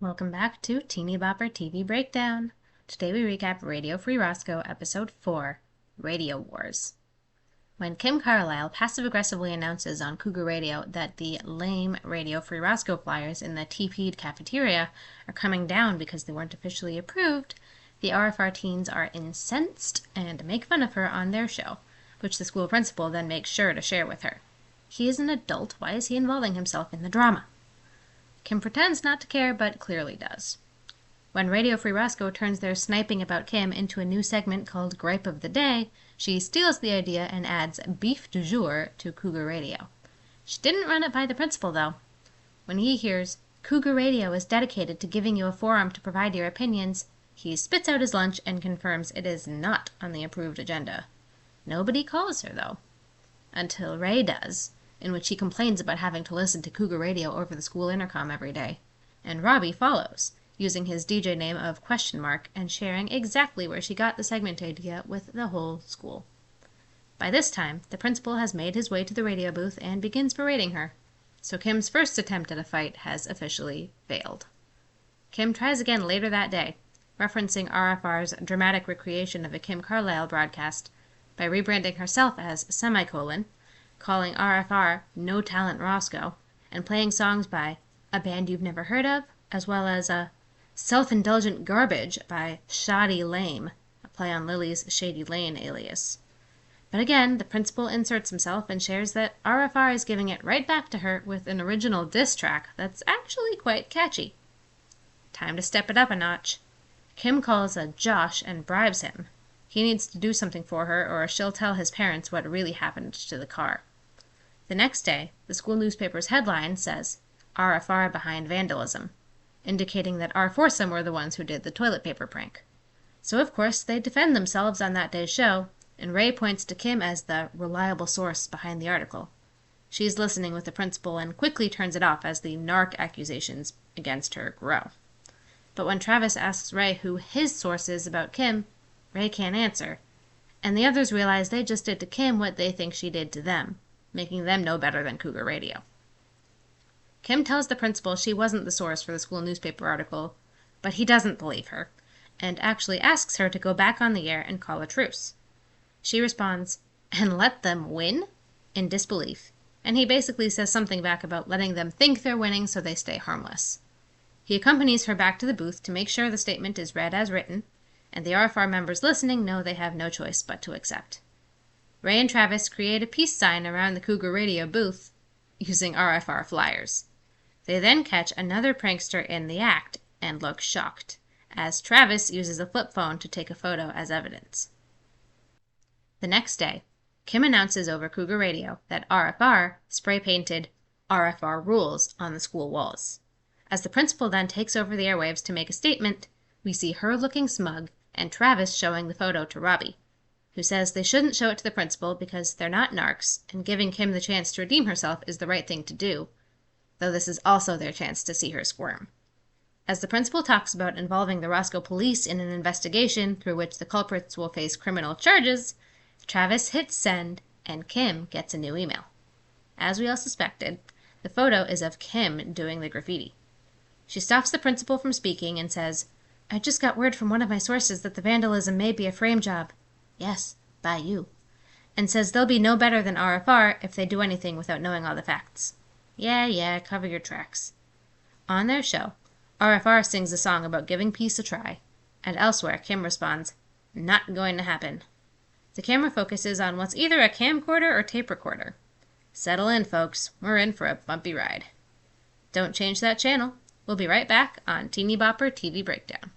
Welcome back to Teeny Bopper TV Breakdown. Today we recap Radio Free Roscoe, Episode 4, Radio Wars. When Kim Carlisle passive-aggressively announces on Cougar Radio that the lame Radio Free Roscoe flyers in the TP'd cafeteria are coming down because they weren't officially approved, the RFR teens are incensed and make fun of her on their show, which the school principal then makes sure to share with her. He is an adult. Why is he involving himself in the drama? Kim pretends not to care, but clearly does. When Radio Free Roscoe turns their sniping about Kim into a new segment called Gripe of the Day, she steals the idea and adds beef du jour to Cougar Radio. She didn't run it by the principal, though. When he hears, Cougar Radio is dedicated to giving you a forum to provide your opinions, he spits out his lunch and confirms it is not on the approved agenda. Nobody calls her, though. Until Ray does, in which he complains about having to listen to Cougar Radio over the school intercom every day. And Robbie follows, using his DJ name of ? And sharing exactly where she got the segment idea with the whole school. By this time, the principal has made his way to the radio booth and begins berating her. So Kim's first attempt at a fight has officially failed. Kim tries again later that day, referencing RFR's dramatic recreation of a Kim Carlisle broadcast by rebranding herself as semicolon, calling RFR No Talent Roscoe, and playing songs by A Band You've Never Heard Of, as well as a Self-Indulgent Garbage by Shoddy Lame, a play on Lily's Shady Lane alias. But again, the principal inserts himself and shares that RFR is giving it right back to her with an original diss track that's actually quite catchy. Time to step it up a notch. Kim calls a Josh and bribes him. He needs to do something for her or she'll tell his parents what really happened to the car. The next day, the school newspaper's headline says, RFR behind vandalism, indicating that our foursome were the ones who did the toilet paper prank. So of course they defend themselves on that day's show, and Ray points to Kim as the reliable source behind the article. She's listening with the principal and quickly turns it off as the narc accusations against her grow. But when Travis asks Ray who his source is about Kim, Ray can't answer, and the others realize they just did to Kim what they think she did to them, making them no better than Cougar Radio. Kim tells the principal she wasn't the source for the school newspaper article, but he doesn't believe her, and actually asks her to go back on the air and call a truce. She responds, and let them win? In disbelief, and he basically says something back about letting them think they're winning so they stay harmless. He accompanies her back to the booth to make sure the statement is read as written, and the RFR members listening know they have no choice but to accept. Ray and Travis create a peace sign around the Cougar Radio booth using RFR flyers. They then catch another prankster in the act and look shocked, as Travis uses a flip phone to take a photo as evidence. The next day, Kim announces over Cougar Radio that RFR spray-painted RFR rules on the school walls. As the principal then takes over the airwaves to make a statement, we see her looking smug and Travis showing the photo to Robbie, who says they shouldn't show it to the principal because they're not narcs, and giving Kim the chance to redeem herself is the right thing to do, though this is also their chance to see her squirm. As the principal talks about involving the Roscoe police in an investigation through which the culprits will face criminal charges, Travis hits send, and Kim gets a new email. As we all suspected, the photo is of Kim doing the graffiti. She stops the principal from speaking and says, I just got word from one of my sources that the vandalism may be a frame job. Yes, by you. And says they'll be no better than RFR if they do anything without knowing all the facts. Yeah, cover your tracks. On their show, RFR sings a song about giving peace a try, and elsewhere Kim responds, not going to happen. The camera focuses on what's either a camcorder or tape recorder. Settle in, folks. We're in for a bumpy ride. Don't change that channel. We'll be right back on Teeny Bopper TV Breakdown.